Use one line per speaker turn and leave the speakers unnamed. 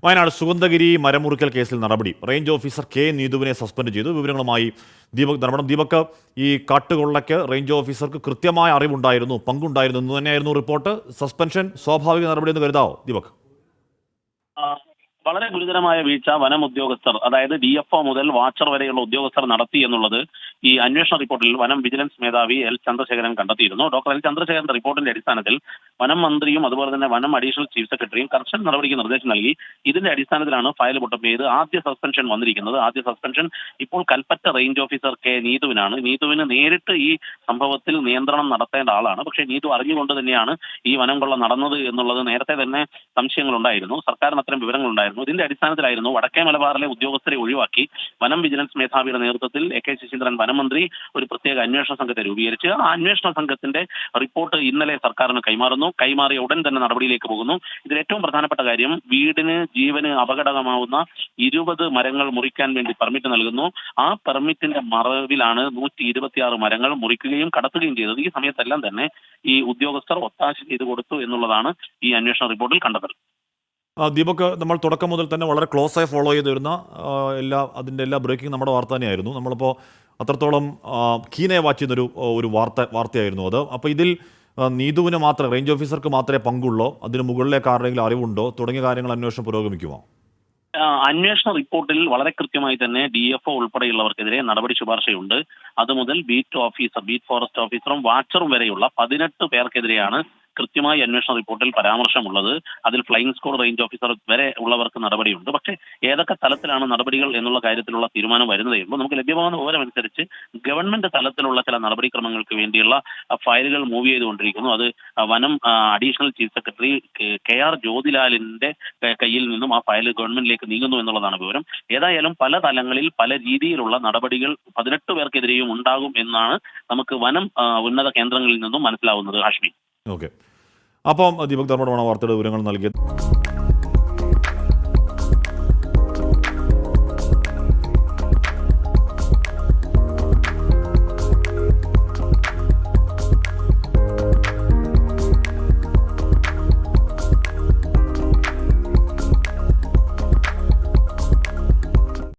വയനാട് സുഗന്ധഗിരി മരമുറിക്കൽ കേസിൽ നടപടി. Range officer K നീതുവിനെ suspend ചെയ്തു. വിവരങ്ങളുമായി ദീപക് ധർമ്മടം. ദീപക്, ഈ കാട്ടുകൊള്ളയ്ക്ക് റേഞ്ച് ഓഫീസർക്ക് കൃത്യമായ അറിവുണ്ടായിരുന്നു, പങ്കുണ്ടായിരുന്നു എന്ന് തന്നെയായിരുന്നു റിപ്പോർട്ട്. സസ്പെൻഷൻ സ്വാഭാവിക നടപടി എന്ന് കരുതാവോ ദീപക്?
വളരെ ഗുരുതരമായ വീഴ്ച വനം ഉദ്യോഗസ്ഥർ, അതായത് DFO മുതൽ വാച്ചർ വരെയുള്ള ഉദ്യോഗസ്ഥർ നടത്തി എന്നുള്ളത് ഈ അന്വേഷണ റിപ്പോർട്ടിൽ വനം വിജിലൻസ് മേധാവി L. ചന്ദ്രശേഖരൻ കണ്ടെത്തിയിരുന്നു. Doctor L. ചന്ദ്രശേഖരന്റെ റിപ്പോർട്ടിന്റെ അടിസ്ഥാനത്തിൽ വനം മന്ത്രിയും അതുപോലെ തന്നെ വനം അഡീഷണൽ ചീഫ് സെക്രട്ടറിയും കർശന നടപടിക്ക് നിർദ്ദേശം നൽകി. ഇതിന്റെ അടിസ്ഥാനത്തിലാണ് ഫയൽ പുട്ടപ്പ് ചെയ്ത് ആദ്യ സസ്പെൻഷൻ വന്നിരിക്കുന്നത്. ആദ്യ സസ്പെൻഷൻ ഇപ്പോൾ കൽപ്പറ്റ റേഞ്ച് ഓഫീസർ കെ നീതുവിനാണ്. നീതുവിന് നേരിട്ട് ഈ സംഭവത്തിൽ നിയന്ത്രണം നടത്തേണ്ട ആളാണ്. പക്ഷേ നീതു അറിഞ്ഞുകൊണ്ട് തന്നെയാണ് ഈ വനം കൊള്ള നടന്നത് എന്നുള്ളത് നേരത്തെ തന്നെ സംശയങ്ങളുണ്ടായിരുന്നു. സർക്കാരിന് അത്തരം വിവരങ്ങളുണ്ടായിരുന്നു. ഇതിന്റെ അടിസ്ഥാനത്തിലായിരുന്നു വടക്കേ മലബാറിലെ ഉദ്യോഗസ്ഥരെ ഒഴിവാക്കി വനം വിജിലൻസ് മേധാവിയുടെ നേതൃത്വത്തിൽ AK ശശീന്ദ്രൻ വനമന്ത്രി ഒരു പ്രത്യേക അന്വേഷണ സംഘത്തെ രൂപീകരിച്ച് ആ അന്വേഷണ സംഘത്തിന്റെ റിപ്പോർട്ട് ഇന്നലെ സർക്കാരിന് കൈമാറിയ ഉടൻ തന്നെ നടപടിയിലേക്ക് പോകുന്നു. ഇതിൽ ഏറ്റവും പ്രധാനപ്പെട്ട കാര്യം, വീടിന് ജീവന് അപകടമാവുന്ന 20 മരങ്ങൾ മുറിക്കാൻ വേണ്ടി പെർമിറ്റ് നൽകുന്നു. ആ പെർമിറ്റിന്റെ മറവിലാണ് 126 മരങ്ങൾ മുറിക്കുകയും കടത്തുകയും ചെയ്തത്. ഈ സമയത്തെല്ലാം തന്നെ ഈ ഉദ്യോഗസ്ഥർ ഒത്താശ ചെയ്തു കൊടുത്തു എന്നുള്ളതാണ് ഈ അന്വേഷണ റിപ്പോർട്ടിൽ കണ്ടെത്തൽ.
ദീപക്, നമ്മൾ തുടക്കം മുതൽ തന്നെ വളരെ ക്ലോസ് ആയി ഫോളോ ചെയ്ത് വരുന്ന അതിൻ്റെ എല്ലാ ബ്രേക്കിംഗ് നമ്മുടെ വാർത്ത തന്നെയായിരുന്നു. നമ്മളിപ്പോൾ അത്രത്തോളം കീനെ വാച്ച് ചെയ്യുന്നൊരു വാർത്തയായിരുന്നു അത്. അപ്പോൾ ഇതിൽ നീതുവിന് മാത്രമേ, റേഞ്ച് ഓഫീസർക്ക് മാത്രമേ പങ്കുള്ളൂ, അതിന് മുകളിലേക്ക് ആരുടെയെങ്കിലും അറിവുണ്ടോ തുടങ്ങിയ കാര്യങ്ങൾ അന്വേഷണം പുരോഗമിക്കുമോ?
അന്വേഷണ റിപ്പോർട്ടിൽ വളരെ കൃത്യമായി തന്നെ DFO ഉൾപ്പെടെയുള്ളവർക്കെതിരെ നടപടി ശുപാർശയുണ്ട്. അതുമുതൽ ബീറ്റ് ഫോറസ്റ്റ് ഓഫീസറും വാച്ചറും വരെയുള്ള 18 പേർക്കെതിരെയാണ് കൃത്യമായി അന്വേഷണ റിപ്പോർട്ടിൽ പരാമർശമുള്ളത്. അതിൽ ഫ്ലൈയിങ് സ്ക്വാഡ് റേഞ്ച് ഓഫീസർ വരെ ഉള്ളവർക്ക് നടപടിയുണ്ട്. പക്ഷേ ഏതൊക്കെ തലത്തിലാണ് നടപടികൾ എന്നുള്ള കാര്യത്തിലുള്ള തീരുമാനം വരുന്നതേ ഉള്ളൂ. നമുക്ക് ലഭ്യമാകുന്ന വിവരമനുസരിച്ച് ഗവൺമെന്റ് തലത്തിലുള്ള ചില നടപടിക്രമങ്ങൾക്ക് വേണ്ടിയുള്ള ഫയലുകൾ മൂവ് ചെയ്തുകൊണ്ടിരിക്കുന്നു. അത് വനം അഡീഷണൽ ചീഫ് സെക്രട്ടറി KR ജ്യോതിലാലിന്റെ കയ്യിൽ നിന്നും ആ ഫയൽ ഗവൺമെന്റിലേക്ക് നീങ്ങുന്നു എന്നുള്ളതാണ് വിവരം. ഏതായാലും പല തലങ്ങളിൽ പല രീതിയിലുള്ള നടപടികൾ 18 പേർക്കെതിരെയും ഉണ്ടാകും എന്നാണ് നമുക്ക് വനം ഉന്നത കേന്ദ്രങ്ങളിൽ നിന്നും മനസ്സിലാവുന്നത്. ഹാഷ്മി.
ഓക്കെ. അപ്പം ദീപക് ധർമ്മടമാണ് വാർത്തയുടെ വിവരങ്ങൾ നൽകിയത്.